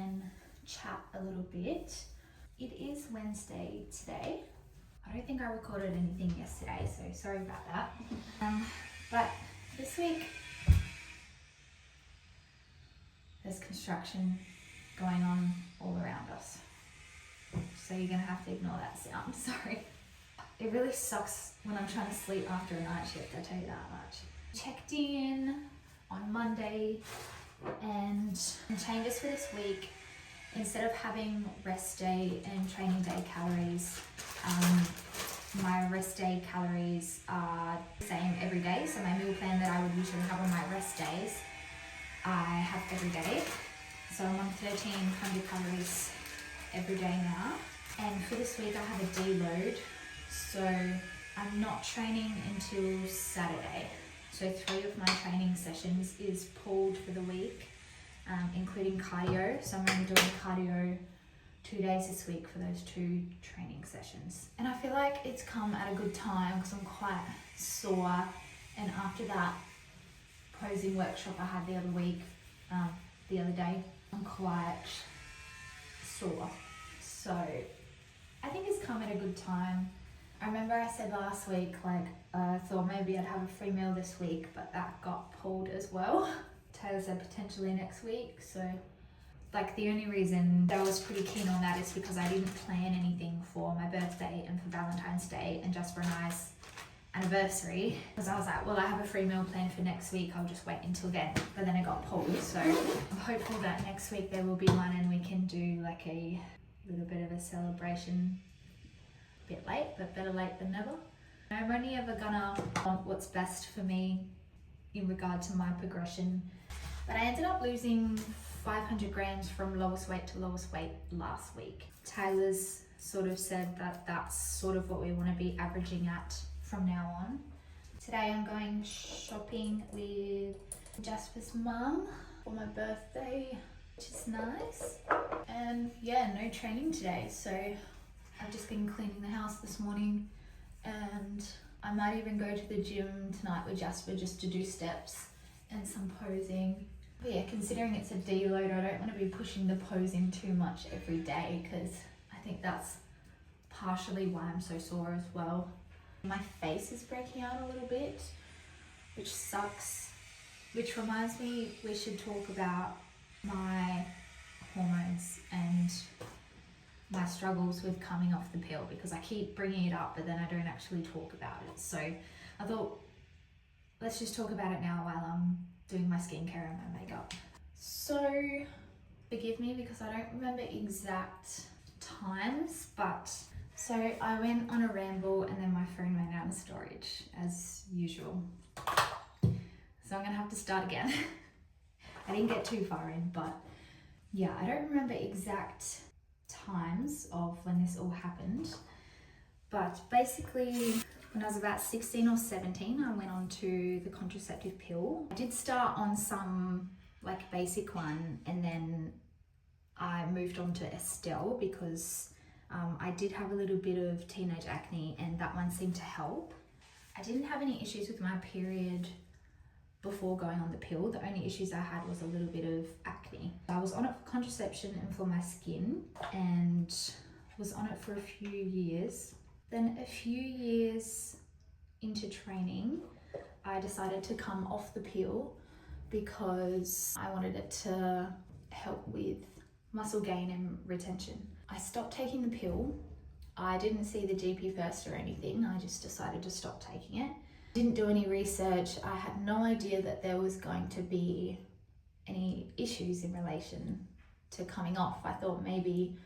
and chat a little bit. It is Wednesday today. I don't think I recorded anything yesterday, so sorry about that. But this week there's construction going on all around us, so you're gonna have to ignore that sound. Sorry. It really sucks when I'm trying to sleep after a night shift, I tell you that much. Checked in on Monday, and changes for this week. Instead of having rest day and training day calories, my rest day calories are the same every day. So my meal plan that I would usually have on my rest days, I have every day. So I'm on 1300 calories every day now. And for this week I have a deload. So I'm not training until Saturday. So 3 of my training sessions is pulled for the week, including cardio. So I'm only doing cardio 2 days this week for those 2 training sessions. And I feel like it's come at a good time because I'm quite sore. And after that posing workshop I had the other day, I'm quite sore. So I think it's come at a good time. I remember I said last week, I thought maybe I'd have a free meal this week, but that got pulled as well. Taylor said potentially next week. So the only reason that I was pretty keen on that is because I didn't plan anything for my birthday and for Valentine's Day and just for a nice anniversary. Because I was like, well, I have a free meal planned for next week, I'll just wait until then. But then it got pulled. So I'm hopeful that next week there will be one and we can do a little bit of a celebration. Bit late, but better late than never. I'm only ever gonna want what's best for me in regard to my progression. But I ended up losing 500 grams from lowest weight to lowest weight last week. Taylor's sort of said that that's sort of what we want to be averaging at from now on. Today I'm going shopping with Jasper's mum for my birthday, which is nice. And yeah, no training today, so I've just been cleaning the house this morning, and I might even go to the gym tonight with Jasper just to do steps and some posing. But yeah, considering it's a deload, I don't want to be pushing the posing too much every day because I think that's partially why I'm so sore as well. My face is breaking out a little bit, which sucks, which reminds me we should talk about my hormones and my struggles with coming off the pill, because I keep bringing it up but then I don't actually talk about it. So I thought, let's just talk about it now while I'm doing my skincare and my makeup. So forgive me because I don't remember exact times, but so I went on a ramble and then my phone went out of storage as usual. So I'm gonna have to start again. I didn't get too far in, but yeah, I don't remember exact times of when this all happened, but basically when I was about 16 or 17 I went on to the contraceptive pill. I did start on some basic one, and then I moved on to Estelle because I did have a little bit of teenage acne and that one seemed to help. I didn't have any issues with my period before going on the pill. The only issues I had was a little bit of acne. I was on it for contraception and for my skin, and was on it for a few years. Then a few years into training, I decided to come off the pill because I wanted it to help with muscle gain and retention. I stopped taking the pill. I didn't see the GP first or anything. I just decided to stop taking it. Didn't do any research. I had no idea that there was going to be any issues in relation to coming off. I thought maybe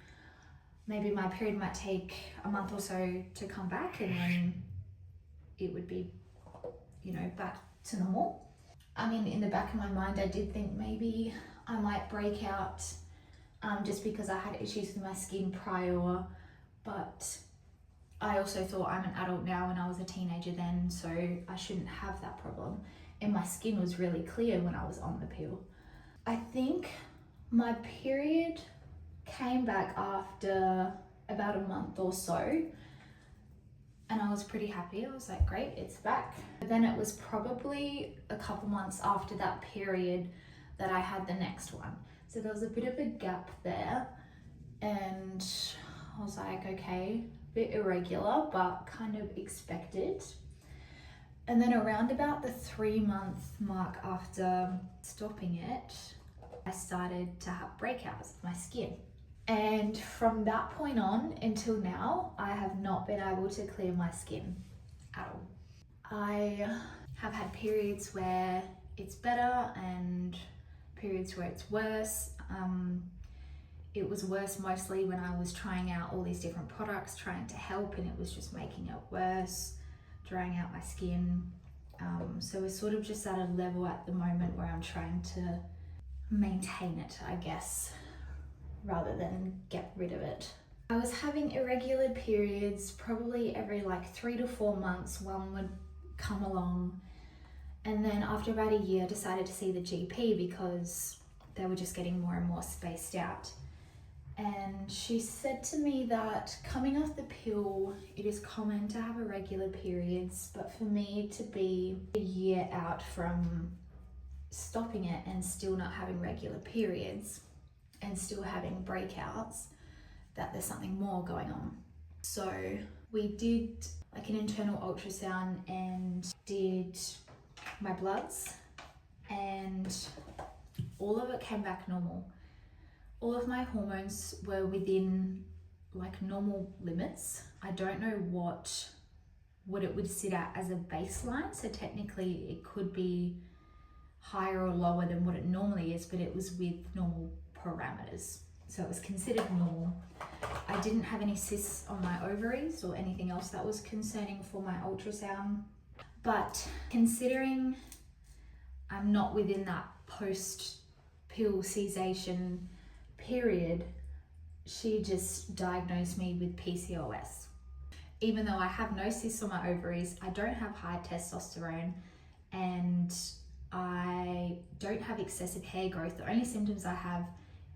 my period might take a month or so to come back and then it would be, back to normal. I mean, in the back of my mind, I did think maybe I might break out just because I had issues with my skin prior, but I also thought I'm an adult now and I was a teenager then, so I shouldn't have that problem. And my skin was really clear when I was on the pill. I think my period came back after about a month or so, and I was pretty happy. I was like, great, it's back. But then it was probably a couple months after that period that I had the next one. So there was a bit of a gap there, and I was like, okay, a bit irregular, but kind of expected. And then around about the 3-month mark after stopping it, I started to have breakouts of my skin. And from that point on until now, I have not been able to clear my skin at all. I have had periods where it's better and periods where it's worse. It was worse mostly when I was trying out all these different products, trying to help, and it was just making it worse, drying out my skin. So we're sort of just at a level at the moment where I'm trying to maintain it, I guess, rather than get rid of it. I was having irregular periods probably every like 3 to 4 months. One would come along, and then after about a year I decided to see the GP because they were just getting more and more spaced out. And she said to me that coming off the pill, it is common to have irregular periods, but for me to be a year out from stopping it and still not having regular periods and still having breakouts, that there's something more going on. So we did like an internal ultrasound and did my bloods, and all of it came back normal. All of my hormones were within like normal limits. I don't know what it would sit at as a baseline, so technically it could be higher or lower than what it normally is, but it was with normal parameters, so it was considered normal. I didn't have any cysts on my ovaries or anything else that was concerning for my ultrasound, but considering I'm not within that post-pill cessation period, she just diagnosed me with PCOS. Even though I have no cysts on my ovaries, I don't have high testosterone, and I don't have excessive hair growth. The only symptoms I have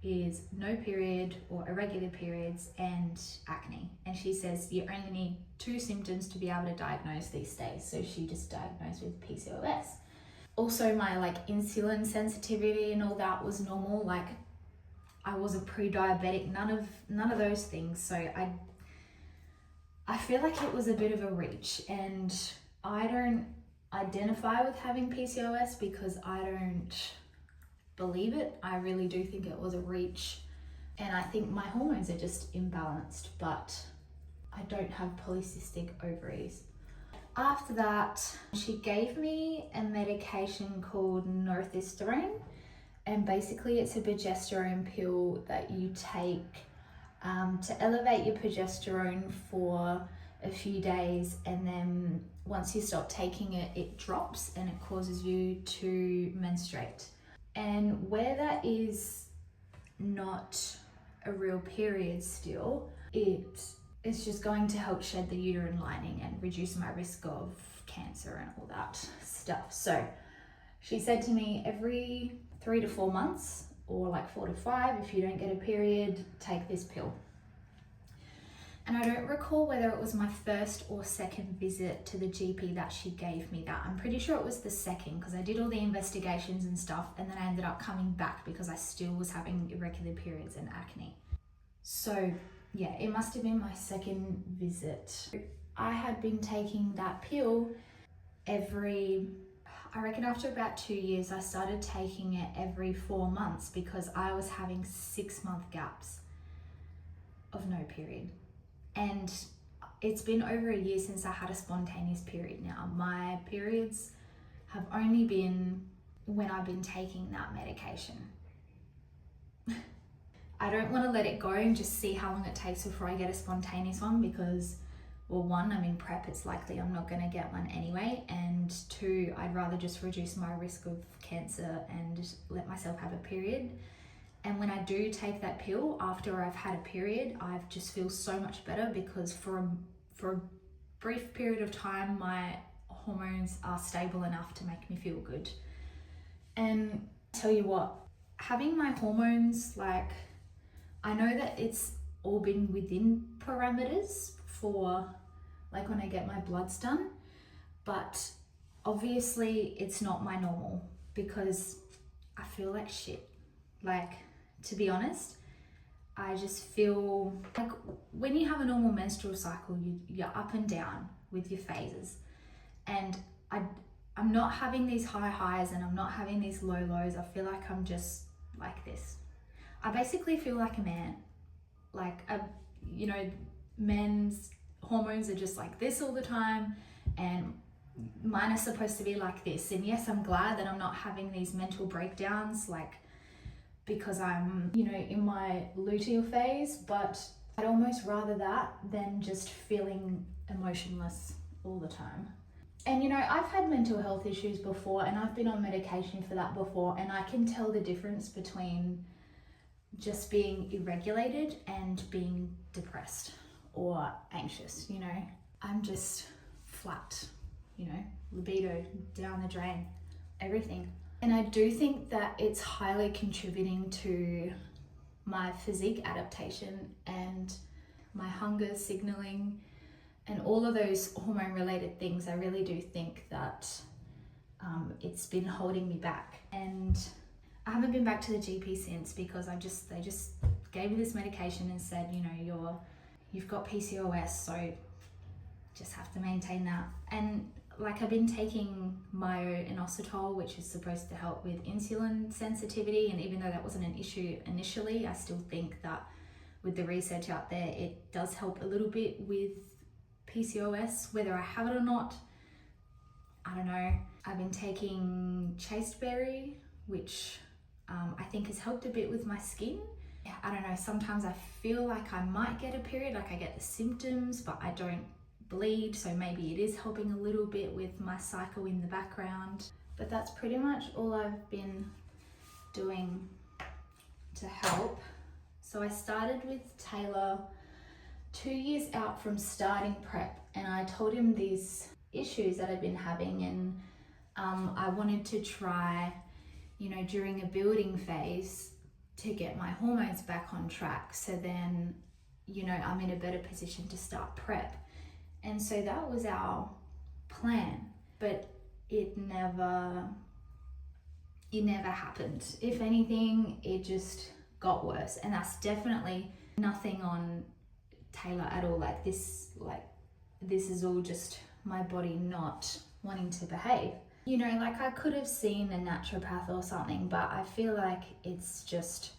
is no period or irregular periods and acne. And she says you only need 2 symptoms to be able to diagnose these days. So she just diagnosed with PCOS. Also my like insulin sensitivity and all that was normal. Like I was a pre-diabetic, none of those things. So I feel like it was a bit of a reach, and I don't identify with having PCOS because I don't believe it. I really do think it was a reach, and I think my hormones are just imbalanced, but I don't have polycystic ovaries. After that, she gave me a medication called northisterone, and basically it's a progesterone pill that you take to elevate your progesterone for a few days, and then once you stop taking it, it drops and it causes you to menstruate. And where that is not a real period still, it's just going to help shed the uterine lining and reduce my risk of cancer and all that stuff. So she said to me every 3 to 4 months, or like 4 to 5, if you don't get a period, take this pill. And I don't recall whether it was my first or second visit to the GP that she gave me that. I'm pretty sure it was the second, because I did all the investigations and stuff, and then I ended up coming back because I still was having irregular periods and acne. So yeah, it must have been my second visit. I had been taking that pill I reckon after about 2 years, I started taking it every 4 months because I was having 6-month gaps of no period. And it's been over a year since I had a spontaneous period now. My periods have only been when I've been taking that medication. I don't want to let it go and just see how long it takes before I get a spontaneous one because, well, 1, I'm in prep, it's likely I'm not going to get one anyway, and 2, I'd rather just reduce my risk of cancer and let myself have a period. And when I do take that pill after I've had a period, I just feel so much better because for a brief period of time, my hormones are stable enough to make me feel good. And tell you what, having my hormones, like, I know that it's all been within parameters for like when I get my bloods done, but obviously it's not my normal because I feel like shit. Like to be honest. I just feel like when you have a normal menstrual cycle, you're up and down with your phases. And I'm not having these high highs and I'm not having these low lows. I feel like I'm just like this. I basically feel like a man. Like, you know, men's hormones are just like this all the time, and mine are supposed to be like this. And yes, I'm glad that I'm not having these mental breakdowns, like, because I'm, you know, in my luteal phase, but I'd almost rather that than just feeling emotionless all the time. And you know, I've had mental health issues before, and I've been on medication for that before, and I can tell the difference between just being irregulated and being depressed or anxious. You know, I'm just flat, you know, libido down the drain, everything. And I do think that it's highly contributing to my physique adaptation and my hunger signaling and all of those hormone related things. I really do think that it's been holding me back. And I haven't been back to the GP since, because they just gave me this medication and said, you know, you've got PCOS, so just have to maintain that. And like, I've been taking myo-inositol, which is supposed to help with insulin sensitivity, and even though that wasn't an issue initially, I still think that with the research out there, it does help a little bit with PCOS. Whether I have it or not, I don't know. I've been taking chasteberry, which I think has helped a bit with my skin. I don't know, sometimes I feel like I might get a period, like I get the symptoms, but I don't bleed, so maybe it is helping a little bit with my cycle in the background. But that's pretty much all I've been doing to help. So I started with Taylor 2 years out from starting prep, and I told him these issues that I've been having, and I wanted to try, you know, during a building phase to get my hormones back on track, so then, you know, I'm in a better position to start prep. And so that was our plan, but it never happened. If anything, it just got worse. And that's definitely nothing on Taylor at all. Like this is all just my body not wanting to behave. You know, like I could have seen a naturopath or something, but I feel like it's just,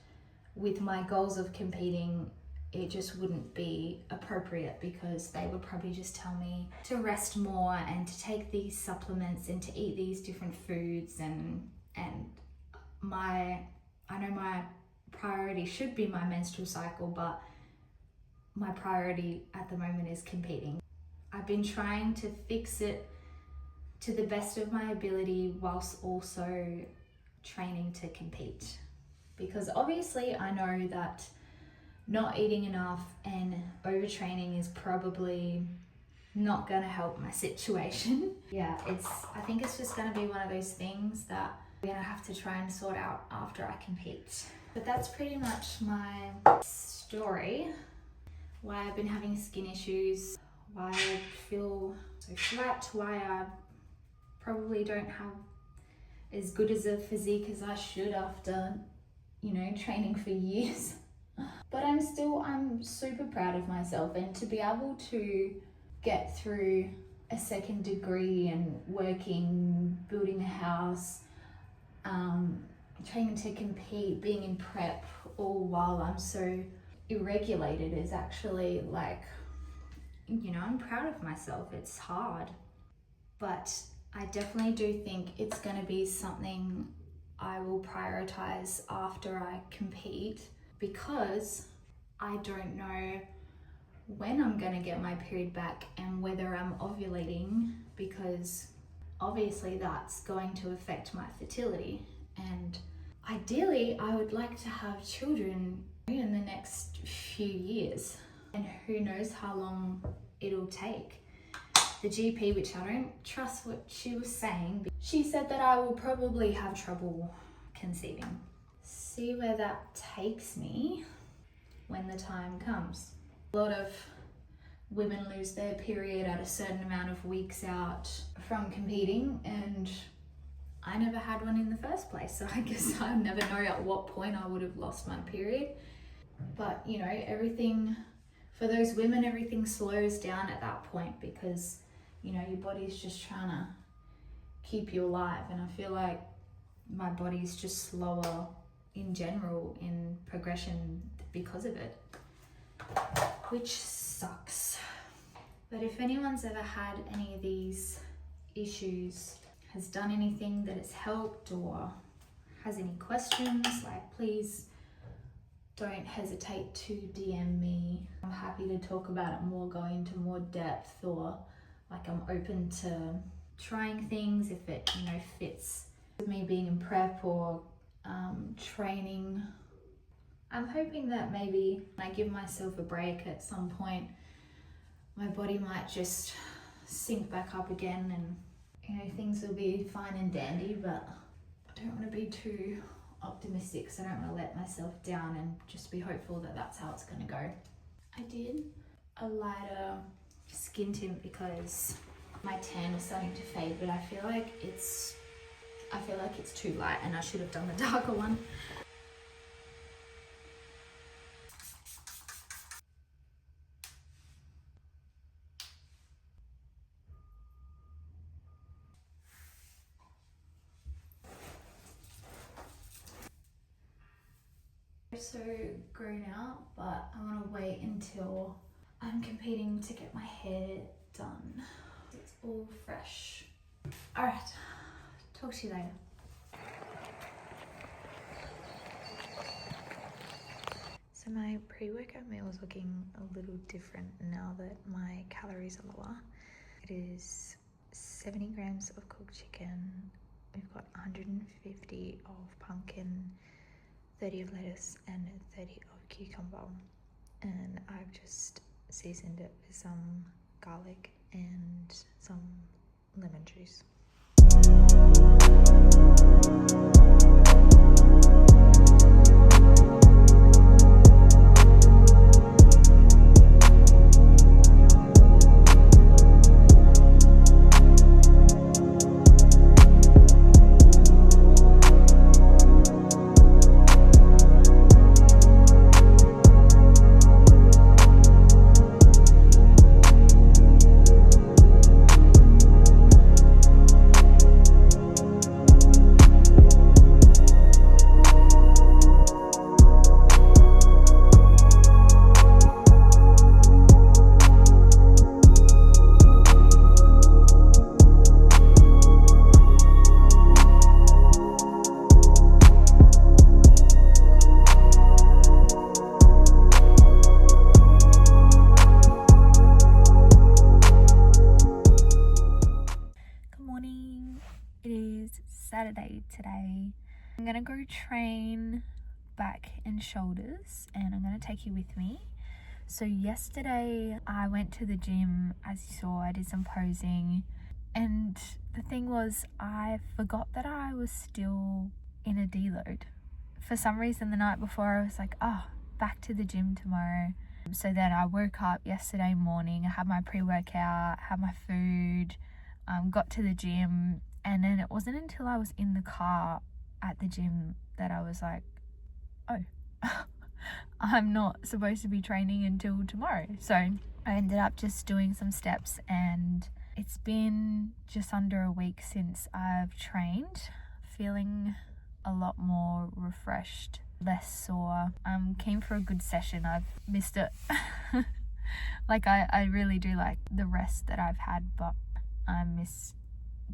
with my goals of competing, it just wouldn't be appropriate, because they would probably just tell me to rest more and to take these supplements and to eat these different foods, and I know my priority should be my menstrual cycle, but my priority at the moment is competing. I've been trying to fix it to the best of my ability whilst also training to compete, because obviously I know that not eating enough and overtraining is probably not gonna help my situation. Yeah, I think it's just gonna be one of those things that we're gonna have to try and sort out after I compete. But that's pretty much my story. Why I've been having skin issues, why I feel so flat, why I probably don't have as good as a physique as I should after, you know, training for years. But I'm super proud of myself, and to be able to get through a second degree and working, building a house, training to compete, being in prep, all while I'm so irregulated is actually, like, you know, I'm proud of myself. It's hard, but I definitely do think it's going to be something I will prioritize after I compete, because I don't know when I'm going to get my period back and whether I'm ovulating, because obviously that's going to affect my fertility. And ideally, I would like to have children in the next few years, and who knows how long it'll take. The GP, which I don't trust what she was saying, she said that I will probably have trouble conceiving. See where that takes me when the time comes. A lot of women lose their period at a certain amount of weeks out from competing, and I never had one in the first place, so I guess I'll never know at what point I would have lost my period. But you know, everything, for those women, everything slows down at that point because, you know, your body's just trying to keep you alive. And I feel like my body's just slower in general in progression because of it, which sucks. But if anyone's ever had any of these issues, has done anything that has helped, or has any questions, like, please don't hesitate to DM me. I'm happy to talk about it more, go into more depth, or like I'm open to trying things if it, you know, fits with me being in prep or training. I'm hoping that maybe when I give myself a break at some point, my body might just sink back up again and, you know, things will be fine and dandy, but I don't want to be too optimistic because I don't want to let myself down and just be hopeful that that's how it's going to go. I did a lighter skin tint because my tan was starting to fade, but I feel like it's too light and I should have done the darker one. So grown out, but I want to wait until I'm competing to get my hair done. It's all fresh. All right, talk to you later. So my pre-workout meal is looking a little different now that my calories are lower. It is 70 grams of cooked chicken. We've got 150 of pumpkin, 30 of lettuce and 30 of cucumber, and I've just seasoned it with some garlic and some lemon juice. Saturday today. I'm gonna go train back and shoulders and I'm gonna take you with me. So yesterday I went to the gym, as you saw. I did some posing, and the thing was I forgot that I was still in a deload. For some reason the night before I was like, oh, back to the gym tomorrow. So then I woke up yesterday morning, I had my pre-workout, had my food, got to the gym, and then it wasn't until I was in the car at the gym that I was like, oh, I'm not supposed to be training until tomorrow. So I ended up just doing some steps, and it's been just under a week since I've trained, feeling a lot more refreshed, less sore. I'm keen for a good session. I've missed it. Like I really do like the rest that I've had, but I miss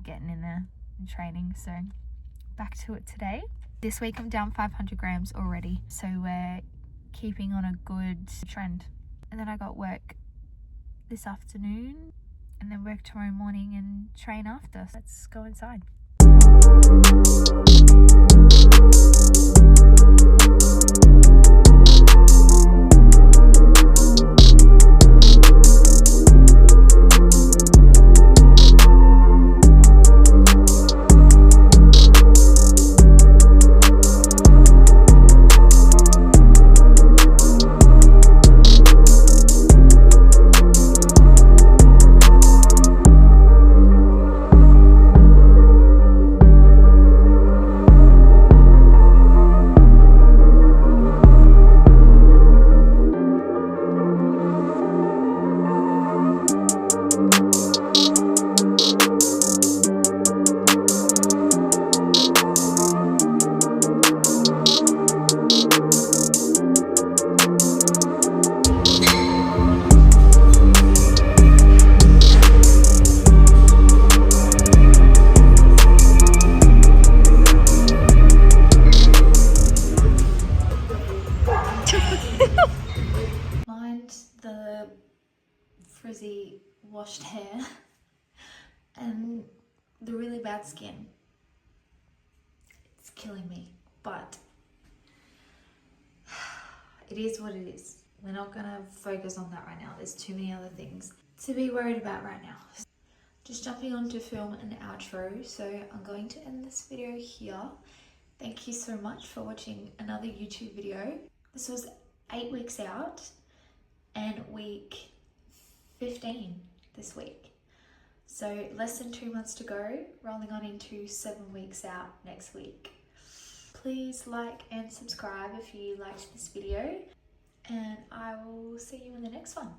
getting in there and training. So back to it today. This week I'm down 500 grams already, so we're keeping on a good trend. And then I got work this afternoon, and then work tomorrow morning and train after. So let's go inside. frizzy washed hair and the really bad skin. It's killing me, but it is what it is. We're not gonna focus on that right now. There's too many other things to be worried about right now. Just jumping on to film an outro, so I'm going to end this video here. Thank you so much for watching another YouTube video. This was 8 weeks out and week 15 this week. So less than 2 months to go, rolling on into 7 weeks out next week. Please like and subscribe if you liked this video, and I will see you in the next one.